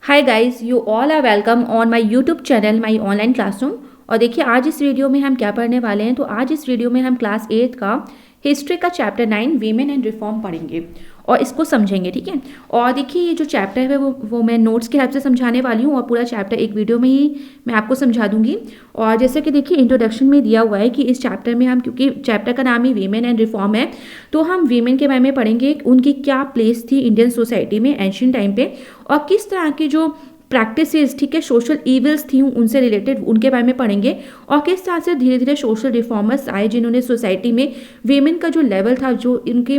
Hi guys, you all are welcome on my YouTube channel my online classroom. और देखिए आज इस video में हम क्या पढ़ने वाले हैं। तो आज इस वीडियो में हम क्लास 8 का हिस्ट्री का चैप्टर 9 वीमेन एंड रिफॉर्म पढ़ेंगे और इसको समझेंगे, ठीक है। और देखिए ये जो चैप्टर है वो मैं नोट्स के हेल्प से समझाने वाली हूँ और पूरा चैप्टर एक वीडियो में ही मैं आपको समझा दूंगी। और जैसे कि देखिए इंट्रोडक्शन में दिया हुआ है कि इस चैप्टर में हम, क्योंकि चैप्टर का नाम ही वीमेन एंड रिफॉर्म है, तो हम वीमेन के बारे में पढ़ेंगे, उनकी क्या प्लेस थी इंडियन सोसाइटी में एंशियंट टाइम पे, और किस तरह की जो प्रैक्टिसेस, ठीक है, सोशल इविल्स थी उनसे रिलेटेड उनके बारे में पढ़ेंगे। और किस तरह से धीरे धीरे सोशल रिफॉर्मर्स आए जिन्होंने सोसाइटी में वीमेन का जो लेवल था, जो इनके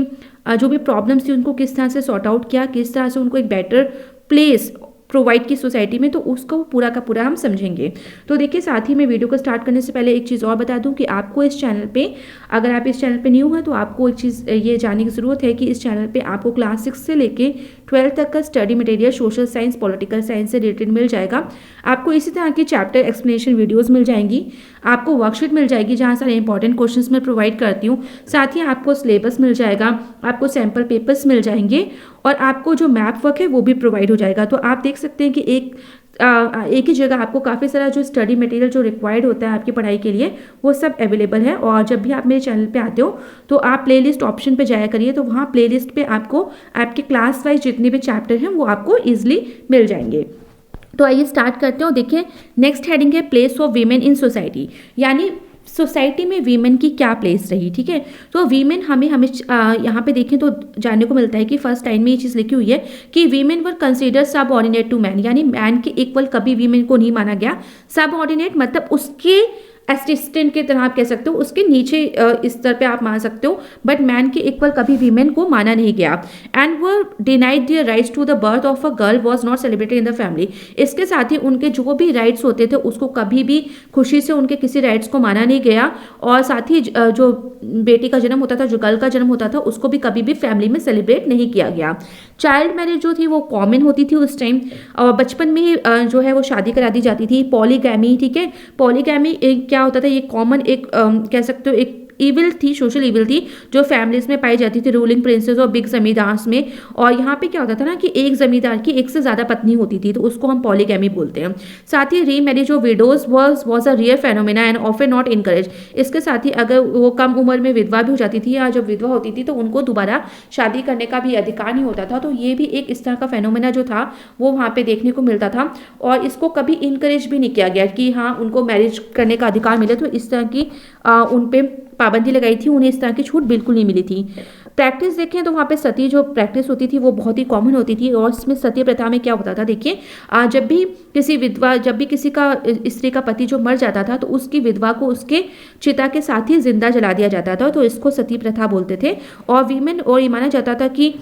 जो भी प्रॉब्लम्स थी उनको किस तरह से सॉर्ट आउट किया, किस तरह से उनको एक बेटर प्लेस प्रोवाइड की सोसाइटी में, तो उसको पूरा का पूरा हम समझेंगे। तो देखिए साथ ही मैं वीडियो को स्टार्ट करने से पहले एक चीज़ और बता दूं कि आपको इस चैनल पे, अगर आप इस चैनल पे न्यू हैं तो आपको एक चीज़ ये जानने की ज़रूरत है कि इस चैनल पे आपको क्लास 6 से लेके 12 तक का study material social science, political science से रिलेटेड मिल जाएगा। आपको इसी तरह की चैप्टर एक्सप्लेनेशन वीडियोज़ मिल जाएंगी, आपको वर्कशीट मिल जाएगी जहाँ सारे इंपॉर्टेंट क्वेश्चंस मैं प्रोवाइड करती हूँ। साथ ही आपको सिलेबस मिल जाएगा, आपको सैम्पल पेपर्स मिल जाएंगे और आपको जो मैप वर्क है वो भी प्रोवाइड हो जाएगा। तो आप देख सकते हैं कि एक ही जगह आपको काफ़ी सारा जो स्टडी मटेरियल जो रिक्वायर्ड होता है आपकी पढ़ाई के लिए वो सब अवेलेबल है। और जब भी आप मेरे चैनल पे आते हो तो आप प्लेलिस्ट ऑप्शन पे जाया करिए, तो वहाँ प्लेलिस्ट पे आपको आपके क्लास वाइज जितने भी चैप्टर हैं वो आपको ईजिली मिल जाएंगे। तो आइए स्टार्ट करते हो। देखिए नेक्स्ट हेडिंग है place of women in society, यानी सोसाइटी में वीमेन की क्या प्लेस रही, ठीक है। तो वीमेन हमें यहाँ पे देखें तो जानने को मिलता है कि फर्स्ट लाइन में ये चीज़ लिखी हुई है कि वीमेन वर कंसिडर सब ऑर्डिनेट टू मैन, यानी मैन के इक्वल कभी वीमेन को नहीं माना गया। सब ऑर्डिनेट मतलब उसके असिस्टेंट की तरह आप कह सकते हो, उसके नीचे इस स्तर पे आप मान सकते हो, बट मैन के इक्वल कभी वीमेन को माना नहीं गया। एंड वो denied their rights to the birth of a girl was not celebrated in the family. इसके साथ ही उनके जो भी राइट्स होते थे उसको कभी भी खुशी से उनके किसी राइट्स को माना नहीं गया। और साथ ही जो बेटी का जन्म होता था, जो गर्ल का जन्म होता था, उसको भी कभी भी फैमिली में सेलिब्रेट नहीं किया गया। चाइल्ड मैरिज जो थी वो कॉमन होती थी उस टाइम, और बचपन में ही जो है वो शादी करा दी जाती थी। पॉलीगैमी, ठीक है, पॉलीगैमी क्या होता था, ये कॉमन एक कह सकते हो एक इविल थी, सोशल इविल थी जो फैमिलीज में पाई जाती थी, रूलिंग प्रिंसेस और बिग जमींदार्स में। और यहाँ पे क्या होता था ना कि एक जमींदार की एक से ज़्यादा पत्नी होती थी, तो उसको हम पॉलीगैमी बोलते हैं। साथ ही remarriage of widows was a rare phenomena and often not encourage. इसके साथ ही अगर वो कम उम्र में विधवा भी हो जाती थी या जब विधवा होती थी तो उनको दोबारा शादी करने का भी अधिकार नहीं होता था। तो ये भी एक इस तरह का फेनोमेना जो था वो वहाँ पे देखने को मिलता था, और इसको कभी इनकरेज भी नहीं किया गया कि हाँ उनको मैरिज करने का अधिकार मिले। तो इस तरह की उन पे पाबंदी लगाई थी, उन्हें इस तरह की छूट बिल्कुल नहीं मिली थी। प्रैक्टिस देखें तो वहाँ पे सती जो प्रैक्टिस होती थी वो बहुत ही कॉमन होती थी। और इसमें सती प्रथा में क्या होता था, देखिए जब भी किसी का स्त्री का पति जो मर जाता था तो उसकी विधवा को उसके चिता के साथ ही जिंदा जला दिया जाता था, तो इसको सती प्रथा बोलते थे। और वीमेन, और ये माना जाता था कि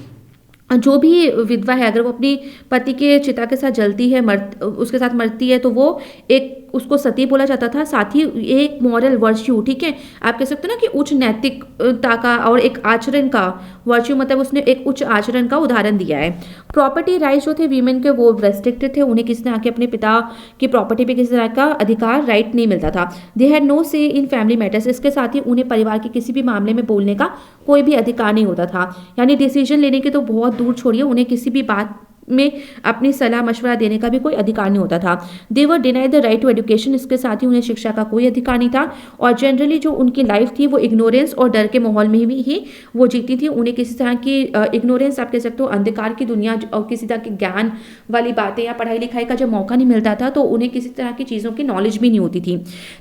जो भी विधवा है अगर वो अपनी पति के चिता के साथ जलती है, उसके साथ मरती है, तो वो एक उसको सती बोला जाता था। साथ ही एक मॉरल वर्च्यू, ठीक है, आप कह सकते हो ना कि उच्च नैतिकता का और एक आचरण का वर्च्यू, मतलब उसने एक उच्च आचरण का उदाहरण दिया है। प्रॉपर्टी राइट्स जो थे वीमेन के वो रेस्ट्रिक्टेड थे, उन्हें किसी तरह के अपने पिता की प्रॉपर्टी पे किसी तरह का अधिकार राइट नहीं मिलता था। दे हैड नो से इन फैमिली मैटर्स। इसके साथ ही उन्हें परिवार के किसी भी मामले में बोलने का कोई भी अधिकार नहीं होता था, यानी डिसीजन लेने के तो बहुत दूर छोड़िए, उन्हें किसी भी बात में अपनी सलाह मशवरा देने का भी कोई अधिकार नहीं होता था। They were denied the right to education. इसके साथ ही उन्हें शिक्षा का कोई अधिकार नहीं था। और जनरली जो उनकी लाइफ थी वो इग्नोरेंस और डर के माहौल में ही वो जीती थी। उन्हें किसी तरह की इग्नोरेंस, आप कह सकते हो अंधकार की दुनिया और किसी तरह के ज्ञान वाली बातें या पढ़ाई लिखाई का जब मौका नहीं मिलता था तो उन्हें किसी तरह की चीज़ों की नॉलेज भी नहीं होती थी।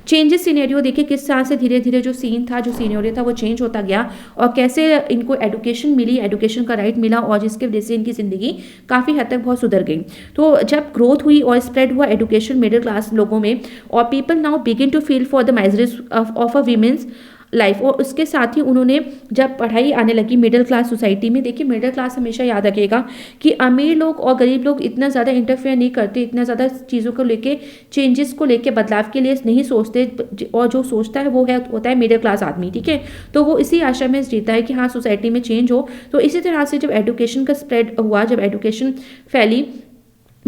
चेंजेस सीनेरियो देखिए किस तरह से धीरे धीरे जो सीन था, जो सीनेरियो था वो चेंज होता गया, और कैसे इनको एडुकेशन मिली, एडुकेशन का राइट मिला, और जिसके वजह से इनकी ज़िंदगी काफ़ी हद तक बहुत सुधर गई। तो जब ग्रोथ हुई और स्प्रेड हुआ एजुकेशन मिडिल क्लास लोगों में, और people now begin to feel for the miseries of a women's life, और उसके साथ ही उन्होंने जब पढ़ाई आने लगी मिडिल क्लास सोसाइटी में, देखिए मिडिल क्लास हमेशा याद रखिएगा कि अमीर लोग और गरीब लोग इतना ज़्यादा इंटरफेयर नहीं करते, इतना ज़्यादा चीज़ों को लेके, चेंजेस को लेके, बदलाव के लिए नहीं सोचते, और जो सोचता है वो होता है मिडिल क्लास आदमी, ठीक है। तो वो इसी आशा में जीता है कि हाँ सोसाइटी में चेंज हो। तो इसी तरह से जब एजुकेशन का स्प्रेड हुआ, जब एजुकेशन फैली,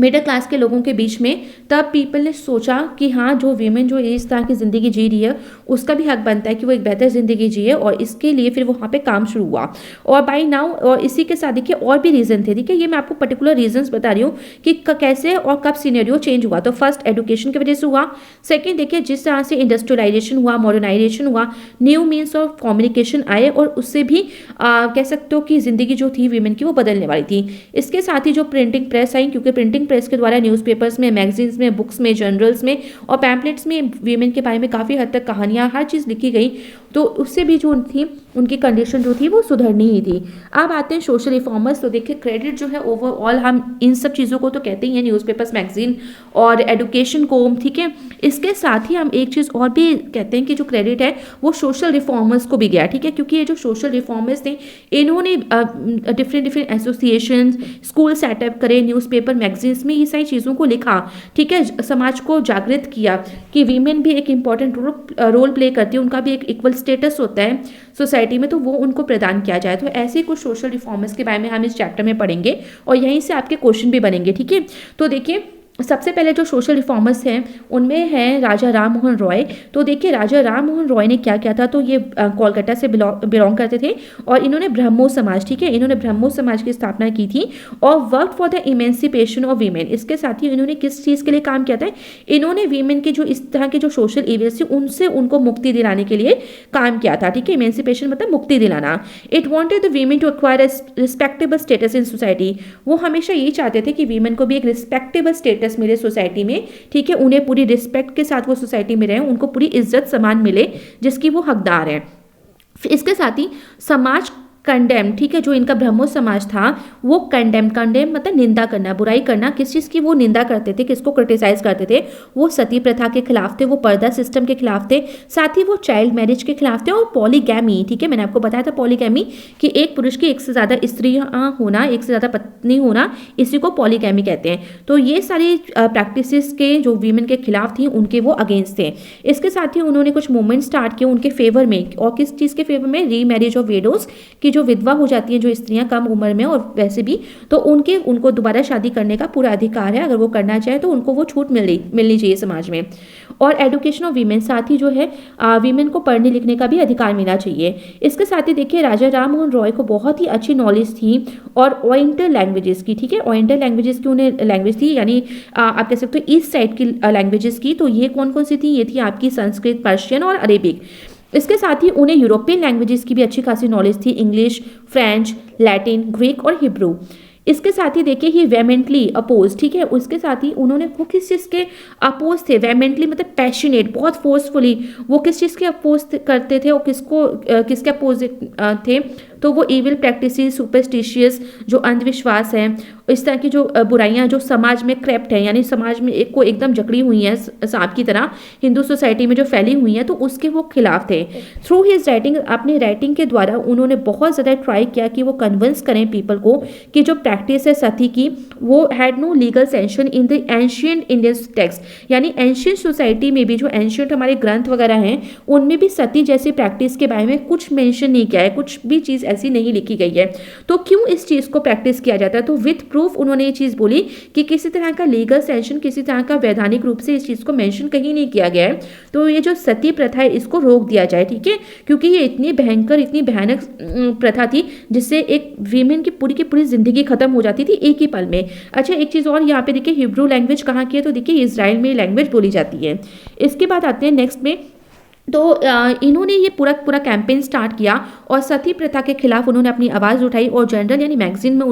मिडिल क्लास के लोगों के बीच में, तब पीपल ने सोचा कि हाँ, जो वीमेन जो इस तरह की ज़िंदगी जी रही है उसका भी हक बनता है कि वो एक बेहतर ज़िंदगी जिए, और इसके लिए फिर वहाँ पे काम शुरू हुआ। और बाई नाउ, और इसी के साथ देखिए और भी रीज़न थे, ठीक है, ये मैं आपको पर्टिकुलर रीजंस बता रही हूँ कि कैसे और कब सीनेरियो चेंज हुआ। तो फर्स्ट एजुकेशन की वजह से हुआ, सेकेंड देखिए जिस तरह से इंडस्ट्रियलाइजेशन हुआ, मॉडर्नाइजेशन हुआ, न्यू मीन्स ऑफ कम्युनिकेशन आए, और उससे भी कह सकते हो कि ज़िंदगी जो थी वीमेन की वो बदलने वाली थी। इसके साथ ही जो प्रिंटिंग प्रेस आई, क्योंकि प्रिंटिंग प्रेस के द्वारा न्यूज़पेपर्स में, मैगजीन्स में, बुक्स में, जर्नल्स में और पैम्पलेट्स में वीमेन के बारे में काफ़ी हद तक कहानियाँ, हर चीज़ लिखी गई, तो उससे भी जो थी उनकी कंडीशन जो थी वो सुधरनी ही थी। अब आते हैं सोशल रिफॉर्मर्स। तो देखिए क्रेडिट जो है ओवरऑल हम इन सब चीज़ों को तो कहते ही हैं, न्यूज़पेपर्स, मैगजीन और एडुकेशन को, ठीक है। इसके साथ ही हम एक चीज़ और भी कहते हैं कि जो क्रेडिट है वो सोशल रिफॉर्मर्स को भी गया, ठीक है, क्योंकि ये जो सोशल रिफॉर्मर्स थे इन्होंने डिफरेंट एसोसिएशन, स्कूल सेटअप करे, न्यूज़पेपर, मैगजीन्स में ये सारी चीज़ों को लिखा, ठीक है, समाज को जागृत किया कि वीमेन भी एक इंपॉर्टेंट रोल प्ले करती है, उनका भी एक इक्वल स्टेटस होता है सोसाइटी में, तो वो उनको प्रदान किया जाए। तो ऐसे कुछ सोशल रिफॉर्मर्स के बारे में हम इस चैप्टर में पढ़ेंगे और यहीं से आपके क्वेश्चन भी बनेंगे, ठीक है। तो देखिए सबसे पहले जो सोशल रिफॉर्मर्स हैं उनमें हैं राजा राम मोहन रॉय। तो देखिए राजा राम मोहन रॉय ने क्या किया था, तो ये कोलकाता से बिलोंग करते थे और इन्होंने ब्रह्मो समाज, ठीक है, इन्होंने ब्रह्मो समाज की स्थापना की थी और work for the emancipation of women. इसके साथ ही इन्होंने किस चीज़ के लिए काम किया था, इन्होंने वीमेन के जो इस तरह के जो सोशल इवेंट्स थी उनसे उनको मुक्ति दिलाने के लिए काम किया था, ठीक है। इमेंसिपेशन मतलब मुक्ति दिलाना। It wanted the women to acquire respectable status in society. वो हमेशा यही चाहते थे कि वीमेन को भी एक रिस्पेक्टेबल स्टेटस मिले सोसाइटी में, ठीक है, उन्हें पूरी रिस्पेक्ट के साथ वो सोसाइटी में रहे, उनको पूरी इज्जत सम्मान मिले जिसकी वो हकदार है। इसके साथ ही समाज कंडेम, ठीक है, जो इनका ब्रह्मो समाज था वो कंडेम मतलब निंदा करना, बुराई करना, किस चीज़ की वो निंदा करते थे, किसको क्रिटिसाइज करते थे, वो सती प्रथा के खिलाफ थे, वो पर्दा सिस्टम के खिलाफ थे, साथ ही वो चाइल्ड मैरिज के खिलाफ थे और पॉलीगैमी, ठीक है, मैंने आपको बताया था पॉलीगैमी कि एक पुरुष की एक से ज़्यादा स्त्रियाँ होना, एक से ज़्यादा पत्नी होना, इसी को पॉलीगैमी कहते हैं। तो ये सारी प्रैक्टिसेस के जो वीमेन के खिलाफ थी उनके वो अगेंस्ट थे। इसके साथ ही उन्होंने कुछ मूवमेंट स्टार्ट किए उनके फेवर में, और किस चीज़ के फेवर में, री मैरिज ऑफ विडोज की जो विधवा हो जाती हैं जो स्त्रियां कम उम्र में और वैसे भी, तो उनको दोबारा शादी करने का पूरा अधिकार है, अगर वो करना चाहे तो उनको वो छूट मिलनी चाहिए समाज में। और एडुकेशन ऑफ वीमेन, साथ ही जो है वीमेन को पढ़ने लिखने का भी अधिकार मिलना चाहिए। इसके साथ ही देखिए राजा राम मोहन रॉय को बहुत ही अच्छी नॉलेज थी और ओरिएंटल लैंग्वेजेस की, ठीक है, ओरिएंटल लैंग्वेजेस की उन्हें लैंग्वेज थी, यानी आप कह सकते हो ईस्ट साइड की लैंग्वेजेस की। तो ये कौन कौन सी थी, ये थी आपकी संस्कृत, पर्शियन और अरेबिक। इसके साथ ही उन्हें यूरोपियन लैंग्वेजेस की भी अच्छी खासी नॉलेज थी, इंग्लिश, फ्रेंच, लैटिन, ग्रीक और हिब्रू। इसके साथ ही देखिए ही वेमेंटली अपोज, ठीक है, उसके साथ ही उन्होंने वो किस चीज़ के अपोज थे, वेमेंटली मतलब पैशनेट, बहुत फोर्सफुली वो किस चीज़ के अपोज करते थे और किसके अपोजिट थे, तो वो इविल प्रैक्टिसेस, सुपरस्टिशियस जो अंधविश्वास है, इस तरह की जो बुराइयां जो समाज में क्रेप्ट है, यानी समाज में एक को एकदम जकड़ी हुई हैं सांप की तरह हिंदू सोसाइटी में जो फैली हुई हैं, तो उसके वो खिलाफ थे। थ्रू हिज राइटिंग, अपनी राइटिंग के द्वारा उन्होंने बहुत ज़्यादा ट्राई किया कि वो कन्विंस करें पीपल को कि जो प्रैक्टिस है सती की वो had no legal sanction in the ancient Indian text, यानी एंशियंट सोसाइटी में भी जो एंशियंट हमारे ग्रंथ वगैरह हैं उनमें भी सती जैसी प्रैक्टिस के बारे में कुछ मेंशन नहीं किया है, कुछ भी चीज़ ऐसी नहीं लिखी गई है। तो क्यों इस चीज़ को प्रैक्टिस किया जाता है, तो विथ प्रूफ उन्होंने ये चीज़ बोली कि किसी तरह का लीगल सेंशन, किसी तरह का वैधानिक रूप से इस चीज़ को मेंशन कहीं नहीं किया गया है, तो ये जो सती प्रथा है इसको रोक दिया जाए, ठीक है, क्योंकि ये इतनी भयंकर, इतनी भयानक प्रथा थी जिससे एक वीमेन की पूरी जिंदगी खत्म हो जाती थी एक ही पल में। अच्छा एक चीज़ और यहाँ पे देखिए हिब्रू लैंग्वेज कहाँ की है, तो देखिए इजराइल में लैंग्वेज बोली जाती है। इसके बाद आते हैं नेक्स्ट में, तो इन्होंने ये पूरा कैंपेन स्टार्ट किया और सती प्रथा के खिलाफ उन्होंने अपनी आवाज़ उठाई और जर्नल यानी मैगजीन में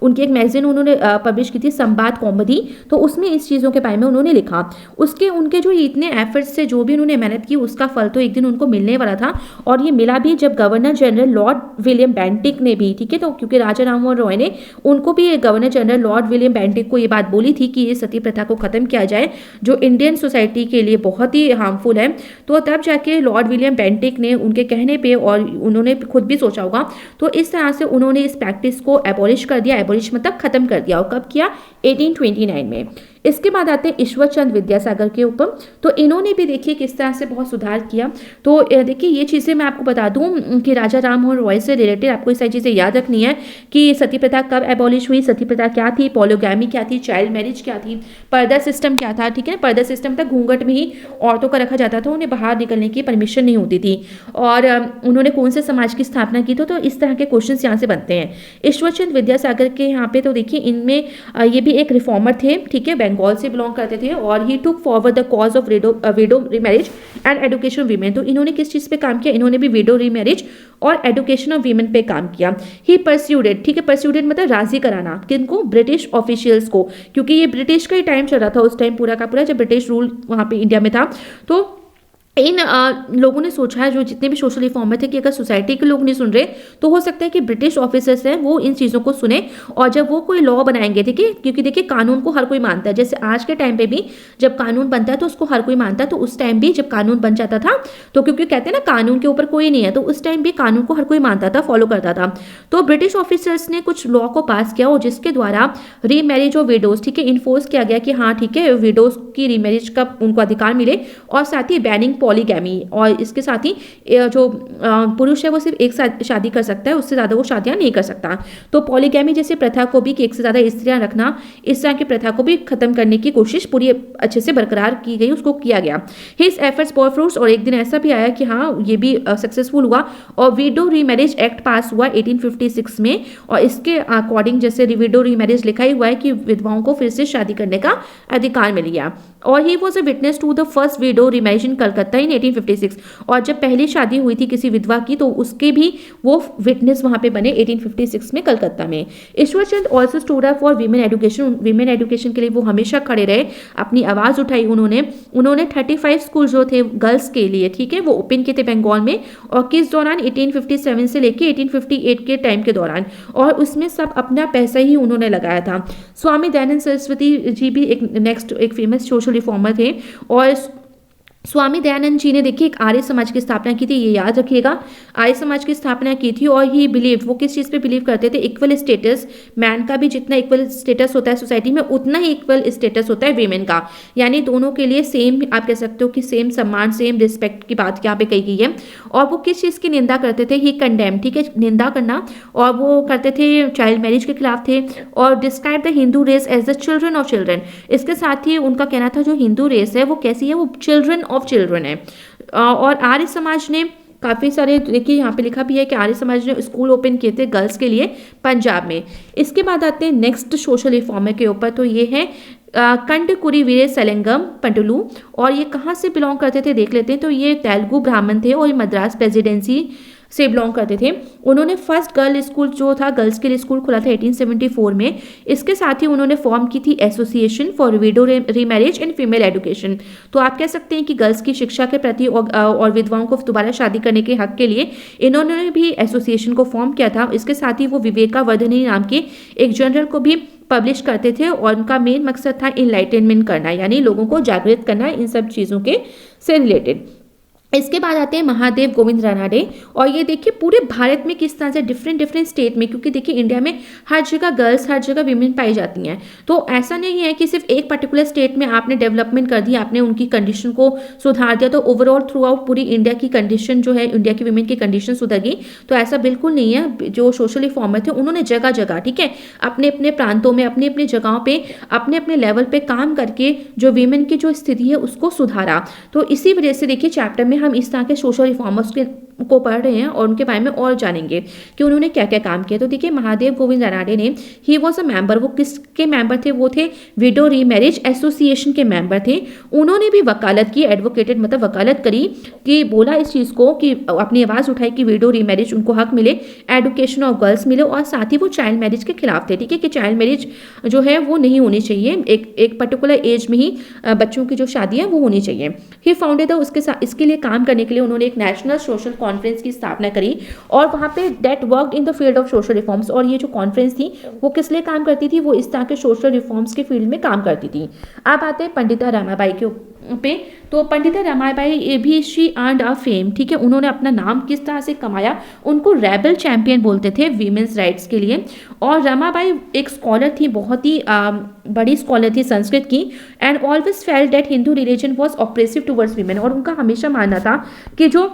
उनकी एक मैगजीन उन्होंने पब्लिश की थी, संवाद कौमुदी, तो उसमें इस चीज़ों के बारे में उन्होंने लिखा। उनके जो इतने एफर्ट्स से जो भी उन्होंने मेहनत की उसका फल तो एक दिन उनको मिलने वाला था, और ये मिला भी जब governor general Lord William Bentinck ने भी, ठीक है, तो क्योंकि राजा राम मोहन रॉय ने उनको भी governor general Lord William Bentinck को ये बात बोली थी कि ये सती प्रथा को ख़त्म किया जाए जो इंडियन सोसाइटी के लिए बहुत ही हार्मफुल है। तो तब जाके लॉर्ड विलियम बेंटिक ने उनके कहने पे, और उन्होंने खुद भी सोचा होगा, तो इस तरह से उन्होंने इस प्रैक्टिस को एबॉलिश कर दिया, एबॉलिश मतलब खत्म कर दिया। और कब किया, 1829 में। इसके बाद आते हैं ईश्वर चंद विद्यासागर के ऊपर। तो इन्होंने भी देखिए किस तरह से बहुत सुधार किया। तो देखिए ये चीज़ें मैं आपको बता दूं कि राजा राम मोहन रॉय से रिलेटेड आपको ये सारी चीज़ें याद रखनी है कि सती प्रथा कब एबॉलिश हुई, सती प्रथा क्या थी, पॉलीगैमी क्या थी, चाइल्ड मैरिज क्या थी, पर्दा सिस्टम क्या था। ठीक है, पर्दा सिस्टम तक घूंघट में ही औरतों को रखा जाता था, उन्हें बाहर निकलने की परमिशन नहीं होती थी। और उन्होंने कौन से समाज की स्थापना की थी, तो इस तरह के क्वेश्चन यहाँ से बनते हैं। ईश्वरचंद विद्यासागर के यहाँ पे तो देखिए इनमें ये भी एक रिफॉर्मर थे। ठीक है, बंगाल से बिलोंग करते थे और he took forward the cause of widow remarriage and education of women. तो इन्होंने किस चीज़ पे काम किया, इन्होंने भी विडो रीमैरिज और एजुकेशन ऑफ वीमेन पे काम किया। ही परस्यूडेड, ठीक है, परस्यूडेड मतलब राजी कराना, किनको, ब्रिटिश ऑफिशियल्स को, क्योंकि ये ब्रिटिश का ही टाइम चल रहा था उस टाइम पूरा का पूरा, जब ब्रिटिश रूल वहाँ पे इंडिया में था। तो इन लोगों ने सोचा है, जो जितने भी सोशल रिफॉर्मर थे, कि अगर सोसाइटी के लोग नहीं सुन रहे तो हो सकता है कि ब्रिटिश ऑफिसर्स हैं वो इन चीज़ों को सुने और जब वो कोई लॉ बनाएंगे, ठीक है, क्योंकि देखिए कानून को हर कोई मानता है। जैसे आज के टाइम पे भी जब कानून बनता है तो उसको हर कोई मानता है, तो उस टाइम भी जब कानून बन जाता था तो क्योंकि कहते हैं ना कानून के ऊपर कोई नहीं है, तो उस टाइम भी कानून को हर कोई मानता था, फॉलो करता था। तो ब्रिटिश ऑफिसर्स ने कुछ लॉ को पास किया और जिसके द्वारा रीमैरिज और विडोज, ठीक है, इन्फोर्स किया गया कि हाँ ठीक है, विडोज की रीमैरिज का उनको अधिकार मिले और साथ ही बैनिंग पॉलीगैमी, और इसके साथ ही जो पुरुष है वो सिर्फ एक साथ शादी कर सकता है, उससे ज़्यादा वो शादियां नहीं कर सकता। तो पॉलीगैमी जैसे प्रथा को भी, कि एक से ज़्यादा स्त्रियां रखना, इस तरह की प्रथा को भी खत्म करने की कोशिश पूरी अच्छे से बरकरार की गई, उसको किया गया। हिज एफर्ट्स बॉर फ्रूट्स, और एक दिन ऐसा भी आया कि हाँ ये भी सक्सेसफुल हुआ और विडो रीमैरिज एक्ट पास हुआ 1856 में। और इसके अकॉर्डिंग जैसे विडो रीमैरिज लिखा ही हुआ है कि विधवाओं को फिर से शादी करने का अधिकार मिल गया। और he was a witness to the first widow remarriage in Calcutta in 1856। और जब पहली शादी हुई थी किसी विधवा की तो उसके भी वो विटनेस वहां पे बने 1856 में कलकत्ता में। Ishwarchand also stood up for women education, women education के लिए वो हमेशा खड़े रहे, अपनी आवाज़ उठाई उन्होंने 35 स्कूल जो थे गर्ल्स के लिए, ठीक है, वो ओपन किए थे बंगाल में। और किस दौरान, 1857 से लेके 1858 के टाइम के दौरान, और उसमें सब अपना पैसा ही उन्होंने लगाया था। स्वामी दयानंद सरस्वती जी भी एक फेमस सोशल रिफॉर्मर थे और स्वामी दयानंद जी ने देखिए एक आर्य समाज की स्थापना की थी, ये याद रखिएगा, आर्य समाज की स्थापना की थी। और ही बिलीव, वो किस चीज़ पे बिलीव करते थे, इक्वल स्टेटस, मैन का भी जितना इक्वल स्टेटस होता है सोसाइटी में उतना ही इक्वल स्टेटस होता है वीमेन का, यानी दोनों के लिए सेम, आप कह सकते हो कि सेम सम्मान, सेम रिस्पेक्ट की बात यहाँ पे कही गई है। और वो किस चीज़ की निंदा करते थे, ही कंडेम, ठीक है, निंदा करना, और वो करते थे चाइल्ड मैरिज के खिलाफ थे। और describe the Hindu race as the children of children, इसके साथ ही उनका कहना था जो हिंदू रेस है वो कैसी है, वो चिल्ड्रन ऑफ चिल्ड्रन है। और आर्य समाज ने काफ़ी सारे, देखिए यहाँ पे लिखा भी है कि आर्य समाज ने स्कूल ओपन किए थे गर्ल्स के लिए पंजाब में। इसके बाद आते हैं नेक्स्ट सोशल रिफॉर्मर के ऊपर, तो ये है कंडकुरी वीरे सेलिंगम पंटुलू। और ये कहाँ से बिलोंग करते थे देख लेते हैं। तो ये तेलुगु ब्राह्मण थे और ये मद्रास प्रेसिडेंसी से बिलोंग करते थे। उन्होंने फर्स्ट गर्ल स्कूल जो था, गर्ल्स के लिए स्कूल खुला था 1874 में। इसके साथ ही उन्होंने फॉर्म की थी association for window remarriage and female education. तो आप कह सकते हैं कि गर्ल्स की शिक्षा के प्रति और विधवाओं को दोबारा शादी करने के हक के लिए इन्होंने भी एसोसिएशन को फॉर्म किया था। इसके साथ ही वो विवेकावर्धिनी नाम के एक जर्नल को भी पब्लिश करते थे और उनका मेन मकसद था इनलाइटनमेंट करना, यानी लोगों को जागृत करना इन सब चीज़ों के से रिलेटेड। इसके बाद आते हैं महादेव गोविंद रानाडे। और ये देखिए पूरे भारत में किस तरह से डिफरेंट स्टेट में, क्योंकि देखिए इंडिया में हर जगह गर्ल्स, हर जगह वीमेन पाई जाती हैं, तो ऐसा नहीं है कि सिर्फ एक पर्टिकुलर स्टेट में आपने डेवलपमेंट कर दी, आपने उनकी कंडीशन को सुधार दिया तो ओवरऑल थ्रू आउट पूरी इंडिया की कंडीशन जो है, इंडिया की वीमेन की कंडीशन सुधर गई। तो ऐसा बिल्कुल नहीं है। जो सोशल रिफॉर्मर थे उन्होंने जगह जगह, ठीक है, अपने अपने प्रांतों में, अपनी अपनी जगहों पे, अपने अपने लेवल पे काम करके जो वीमेन की जो स्थिति है उसको सुधारा। तो इसी वजह से देखिए चैप्टर में हम इस तरह के सोशल रिफॉर्मर्स को पढ़ रहे हैं और उनके बारे में और जानेंगे कि उन्होंने क्या क्या काम किया। तो देखिए महादेव गोविंद रानाडे ने, ही वॉज अ मेंबर, वो किसके मेंबर थे, वो थे विडो रीमैरिज एसोसिएशन के मेंबर थे। उन्होंने भी वकालत की, एडवोकेटेड मतलब वकालत करी, कि बोला इस चीज़ को कि अपनी आवाज़ उठाई कि विडो रीमैरिज उनको हक मिले, एडुकेशन ऑफ गर्ल्स मिले, और साथ ही वो चाइल्ड मैरिज के खिलाफ थे, ठीक है, कि चाइल्ड मैरिज जो है वो नहीं होनी चाहिए, एक पर्टिकुलर एज में ही बच्चों की जो शादी है वो होनी चाहिए। ही फाउंडेड, उसके साथ इसके लिए काम करने के लिए उन्होंने एक नेशनल सोशल कॉन्फ्रेंस की स्थापना करी और वहाँ पे that worked in the field of social reforms. और ये जो कॉन्फ्रेंस थी वो किस लिए काम करती थी, वो इस तरह के सोशल रिफॉर्म्स के फील्ड में काम करती थी। अब आते हैं पंडिता रमाबाई के पे। तो पंडिता रमाबाई भी शी अर्नड अ फेम, ठीक है, उन्होंने अपना नाम किस तरह से कमाया, उनको रेबल चैंपियन बोलते थे वीमेंस राइट्स के लिए। और रमाबाई एक स्कॉलर थी, बहुत ही बड़ी स्कॉलर थी संस्कृत की, and always felt that Hindu religion was oppressive towards women. और उनका हमेशा मानना था कि जो,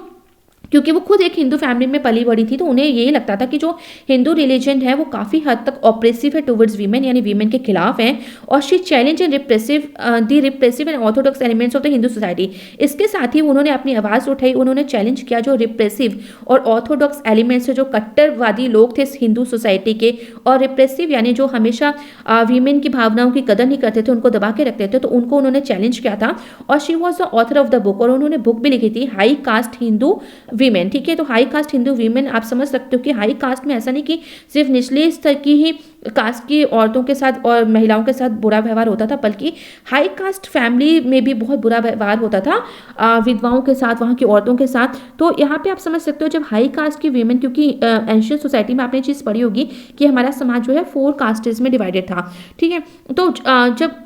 क्योंकि वो खुद एक हिंदू फैमिली में पली बड़ी थी, तो उन्हें यही लगता था कि जो हिंदू रिलीजन है वो काफ़ी हद तक ऑप्रेसिव है टुवर्ड्स वीमेन, यानी वीमेन के खिलाफ है। और she challenge and repressive and Orthodox elements of the Hindu society. इसके साथ ही उन्होंने अपनी आवाज़ उठाई, उन्होंने चैलेंज किया जो रिप्रेसिव और ऑर्थोडॉक्स एलिमेंट्स है, जो कट्टरवादी लोग थे हिंदू सोसाइटी के, और रिप्रेसिव यानी जो हमेशा वीमेन की भावनाओं की कदर नहीं करते थे, उनको दबा के रखते थे, तो उनको उन्होंने चैलेंज किया था। और she was the author of the book, और उन्होंने बुक भी लिखी थी हाई कास्ट हिंदू वीमेन, ठीक है। तो हाई कास्ट हिंदू वीमेन आप समझ सकते हो कि हाई कास्ट में ऐसा नहीं कि सिर्फ निचले स्तर की ही कास्ट की औरतों के साथ और महिलाओं के साथ बुरा व्यवहार होता था, बल्कि हाई कास्ट फैमिली में भी बहुत बुरा व्यवहार होता था विधवाओं के साथ, वहाँ की औरतों के साथ। तो यहाँ पे आप समझ सकते हो जब हाई कास्ट की वीमेन, क्योंकि एंशियंट सोसाइटी में आपने चीज़ पढ़ी होगी कि हमारा समाज जो है 4 कास्टेज में डिवाइडेड था, ठीक है। तो जब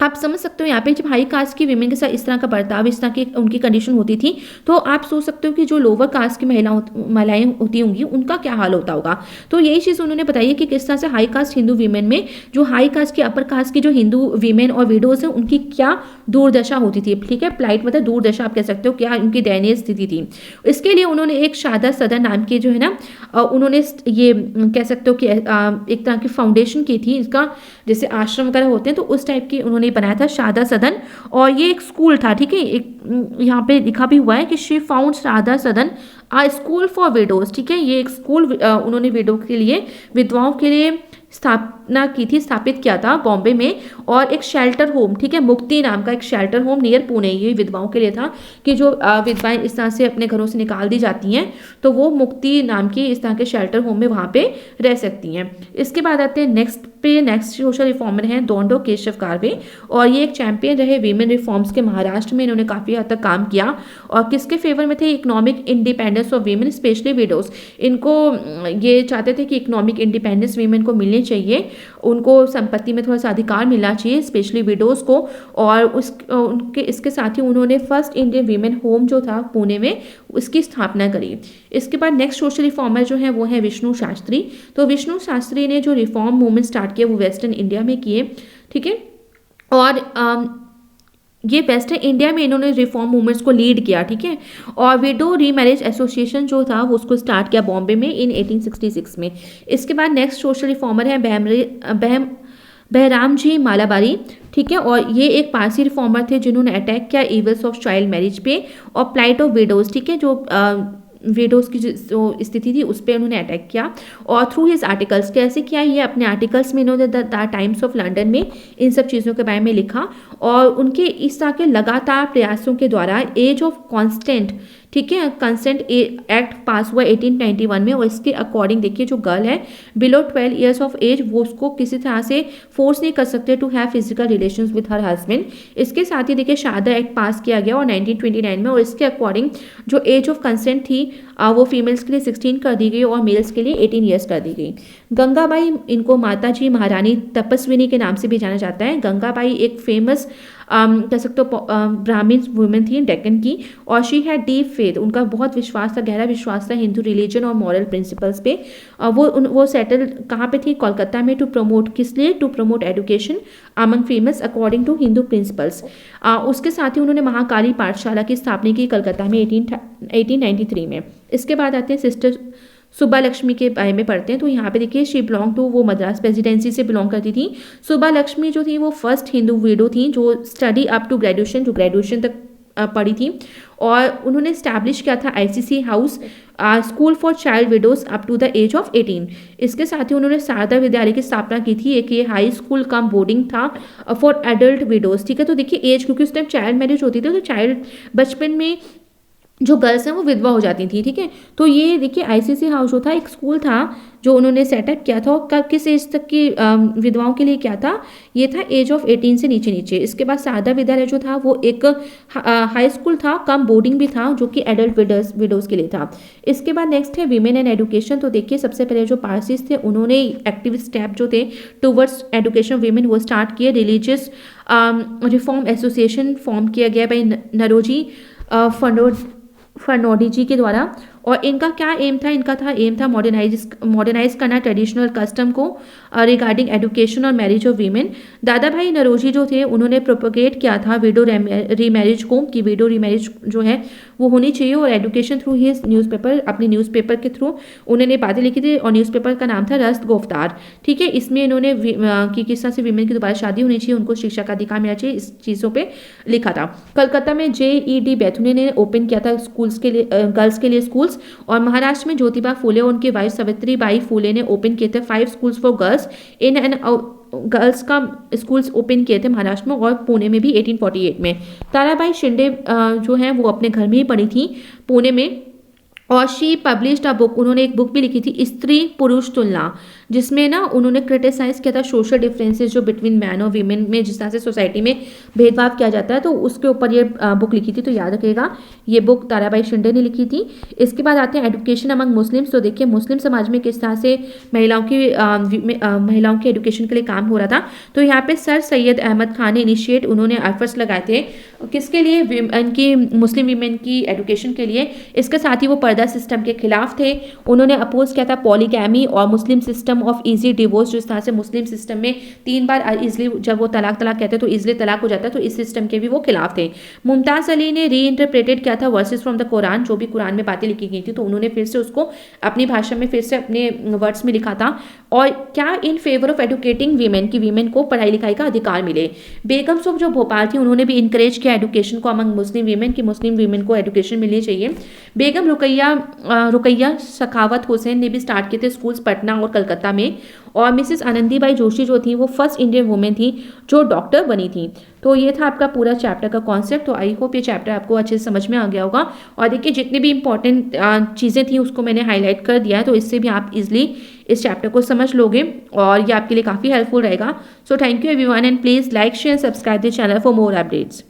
आप समझ सकते हो यहाँ पे जब हाई कास्ट की वीमेन के साथ इस तरह का बर्ताव, इस तरह की उनकी कंडीशन होती थी, तो आप सोच सकते हो कि जो लोअर कास्ट की महिलाएं होती होंगी उनका क्या हाल होता होगा। तो यही चीज़ उन्होंने बताई है कि किस तरह से हाई कास्ट हिंदू वीमेन में जो हाई कास्ट की अपर कास्ट की जो हिंदू वीमेन और विडोज हैं उनकी क्या दुर्दशा होती थी, ठीक है। प्लाइट मतलब दुर्दशा आप कह सकते हो, क्या उनकी दयनीय स्थिति थी। इसके लिए उन्होंने एक शादा सदन नाम की जो है ना, उन्होंने ये कह सकते हो कि एक तरह की फाउंडेशन की थी, इसका जैसे आश्रम वगैरह होते हैं तो उस टाइप की उन्होंने बनाया था शादा सदन। और ये एक स्कूल था, ठीक है, एक यहाँ पे लिखा भी हुआ है कि शी फाउंड शादा सदन आ स्कूल फॉर विडोज, ठीक है। ये एक स्कूल उन्होंने विडो के लिए, विधवाओं के लिए स्थापना की थी, स्थापित किया था बॉम्बे में। और एक शेल्टर होम, ठीक है, मुक्ति नाम का एक शेल्टर होम नियर पुणे, ये विधवाओं के लिए था कि जो विधवाएं इस तरह से अपने घरों से निकाल दी जाती हैं तो वो मुक्ति नाम की इस तरह के शेल्टर होम में वहाँ पे रह सकती हैं। इसके बाद आते हैं नेक्स्ट सोशल रिफॉर्मर हैं दोंडो केशव कार्वे, और ये एक चैंपियन रहे वीमेन रिफॉर्म्स के। महाराष्ट्र में इन्होंने काफ़ी हद तक काम किया और किसके फेवर में थे, economic independence of women specially widows. इनको ये चाहते थे कि इकोनॉमिक इंडिपेंडेंस वीमेन को मिलनी चाहिए, उनको संपत्ति में थोड़ा सा अधिकार मिलना चाहिए स्पेशली विडोज को। और उनके इसके साथ ही उन्होंने फर्स्ट इंडियन वीमेन होम जो था पुणे में उसकी स्थापना करी। इसके बाद नेक्स्ट सोशल रिफॉर्मर जो है वो है विष्णु शास्त्री। तो विष्णु शास्त्री ने जो रिफॉर्म मूवमेंट स्टार्ट किया वो वेस्टर्न इंडिया में किए, ठीक है। और ये वेस्टर्न इंडिया में इन्होंने रिफॉर्म मूवमेंट्स को लीड किया, ठीक है। और विडो रीमैरिज एसोसिएशन जो था वो उसको स्टार्ट किया बॉम्बे में इन 1866 में। इसके बाद नेक्स्ट सोशल रिफॉर्मर है बहराम जी मालाबारी, ठीक है। और ये एक पारसी रिफॉर्मर थे जिन्होंने अटैक किया इवल्स ऑफ चाइल्ड मैरिज पे और प्लाइट ऑफ विडोज, ठीक है, जो विडोज की जो स्थिति थी उस पर उन्होंने अटैक किया। और थ्रू हिज आर्टिकल्स, कैसे किया, ये अपने आर्टिकल्स में इन्होंने द टाइम्स ऑफ लंदन में इन सब चीज़ों के बारे में लिखा। और उनके इस तरह के लगातार प्रयासों के द्वारा एज ऑफ कॉन्स्टेंट, ठीक है, कंसेंट एक्ट पास हुआ 1891 में। और इसके अकॉर्डिंग देखिए जो गर्ल है बिलो 12 ईयर्स ऑफ एज वो उसको किसी तरह से फोर्स नहीं कर सकते to have physical relations with her husband. इसके साथ ही देखिए शादा एक्ट पास किया गया और 1929 में। और इसके अकॉर्डिंग जो एज ऑफ कंसेंट थी वो फीमेल्स के लिए 16 कर दी गई और मेल्स के लिए 18 ईयर्स कर दी गई। गंगाबाई, इनको माता जी महारानी तपस्विनी के नाम से भी जाना जाता है। गंगाबाई एक फेमस कह सकते हो ब्राह्मण वुमेन थी डेक्कन की। और शी हैड डीप फेथ, उनका बहुत विश्वास था, गहरा विश्वास था हिंदू रिलीजन और मॉरल प्रिंसिपल्स पे। वो सेटल कहाँ पे थी, कोलकाता में। टू प्रमोट, किस लिए, to promote education among famous according to Hindu principles. उसके साथ ही उन्होंने महाकाली पाठशाला की स्थापना की कलकत्ता में 1893 में। इसके बाद आते हैं सिस्टर सुब्बा लक्ष्मी के बारे में पढ़ते हैं। तो यहाँ पे देखिए शी बिलोंग टू, वो मद्रास प्रेसिडेंसी से बिलोंग करती थी। सुब्बा लक्ष्मी जो थी वो फर्स्ट हिंदू विडो थी जो स्टडी अप टू ग्रेजुएशन, जो ग्रेजुएशन तक पढ़ी थी। और उन्होंने स्टैब्लिश किया था ICC house school for child widows up to the age of 18। इसके साथ ही उन्होंने शारदा विद्यालय की स्थापना की थी, एक ये हाई स्कूल कम बोर्डिंग था फॉर एडल्ट विडोज, ठीक है। तो देखिए एज, क्योंकि उस टाइम चाइल्ड मैरिज होती थी तो चाइल्ड बचपन में जो गर्ल्स हैं वो विधवा हो जाती थी, ठीक है। तो ये देखिए आईसीसी हाउस जो था एक स्कूल था जो उन्होंने सेटअप किया था, और किस एज तक की विधवाओं के लिए क्या था, ये था एज ऑफ 18 से नीचे नीचे। इसके बाद शारदा विद्यालय जो था वो एक हाई स्कूल था, कम बोर्डिंग भी था, जो कि एडल्ट विडोज के लिए था। इसके बाद नेक्स्ट है वीमेन एंड एजुकेशन। तो देखिए सबसे पहले जो पारसीज थे उन्होंने एक्टिव स्टेप जो थे टूवर्ड्स एजुकेशन वीमेन वो स्टार्ट किए। रिलीजियस रिफॉर्म एसोसिएशन फॉर्म किया गया बाई नरोजी फर्नोडी जी के द्वारा। और इनका क्या एम था, इनका था एम था मॉडर्नाइज करना ट्रेडिशनल कस्टम को रिगार्डिंग एजुकेशन और मैरिज ऑफ वीमेन। दादा भाई नरोजी जो थे उन्होंने प्रोपोगेट किया था विडो रीमैरिज को, कि विडो रीमैरिज जो है वो होनी चाहिए, और एजुकेशन थ्रू ही न्यूज़पेपर, अपने न्यूज़पेपर के थ्रू उन्होंने बातें लिखी थी, और न्यूज़पेपर का नाम था रस्त गुफ्तार, ठीक है। इसमें इन्होंने कि किस तरह से वीमेन की दोबारा शादी होनी चाहिए, उनको शिक्षा का अधिकार मिलना चाहिए, इस चीज़ों पर लिखा था। कलकत्ता में JED बैथुने ने ओपन किया था स्कूल्स के लिए, गर्ल्स के लिए स्कूल्स। और महाराष्ट्र में ज्योतिबा फुले और उनकी वाइफ सावित्री बाई फुले ने ओपन किए थे 5 schools for girls in and girls का स्कूल्स ओपन किए थे महाराष्ट्र में, और पुणे में भी 1848 में। ताराबाई शिंदे जो है वो अपने घर में ही पढ़ी थी पुणे में, और शी पब्लिश्ड अ बुक, उन्होंने एक बुक भी लिखी थी स्त्री पुरुष तुलना, जिसमें ना उन्होंने क्रिटिसाइज किया था सोशल डिफरेंसेस जो बिटवीन मैन और वीमेन में, जिस तरह से सोसाइटी में भेदभाव किया जाता है, तो उसके ऊपर ये बुक लिखी थी। तो याद रखिएगा ये बुक ताराबाई शिंदे ने लिखी थी। इसके बाद आते हैं एजुकेशन अमंग मुस्लिम्स। तो देखिए मुस्लिम समाज में किस तरह से महिलाओं की एजुकेशन के लिए काम हो रहा था। तो यहाँ पे सर सैयद अहमद खान ने इनिशिएट, उन्होंने एफर्ट्स लगाए थे किसके लिए, इनकी मुस्लिम वीमेन की एजुकेशन के लिए। इसके साथ ही वो पर्दा सिस्टम के खिलाफ थे। उन्होंने अपोज किया था पॉलीगैमी और मुस्लिम सिस्टम ऑफ इजी डिवोर्स, जिस तरह से मुस्लिम सिस्टम में 3 बार इजली, जब वो तलाक कहते हैं तो इजली तलाक हो जाता है, तो इस सिस्टम के भी वो खिलाफ थे। मुमताज अली ने री इंटरप्रेटेड किया था वर्सेस फ्रॉम द कुरान, जो भी कुरान में बातें लिखी गई थी, तो उन्होंने फिर से उसको अपनी भाषा में फिर से अपने वर्ड्स में लिखा था। और क्या in favour of educating women, की वीमेन को पढ़ाई लिखाई का अधिकार मिले। बेगम सुख जो भोपाल थी उन्होंने भी इंकरेज किया एजुकेशन को अमंग मुस्लिम वीमेन, की मुस्लिम वीमेन को एजुकेशन मिलनी चाहिए। बेगम रुकैया सखावत हुसैन ने भी स्टार्ट किए थे स्कूल्स पटना और कलकत्ता में। और मिसेस आनंदीबाई जोशी जो थी वो फर्स्ट इंडियन वुमेन थी जो डॉक्टर बनी थी। तो ये था आपका पूरा चैप्टर का कॉन्सेप्ट। तो आई होप ये चैप्टर आपको अच्छे से समझ में आ गया होगा। और देखिए जितनी भी इंपॉर्टेंट चीज़ें थी उसको मैंने हाईलाइट कर दिया है, तो इससे भी आप इजिली इस चैप्टर को समझ लोगे और ये आपके लिए काफ़ी हेल्पफुल रहेगा। So thank you everyone and please like share subscribe the channel for more updates.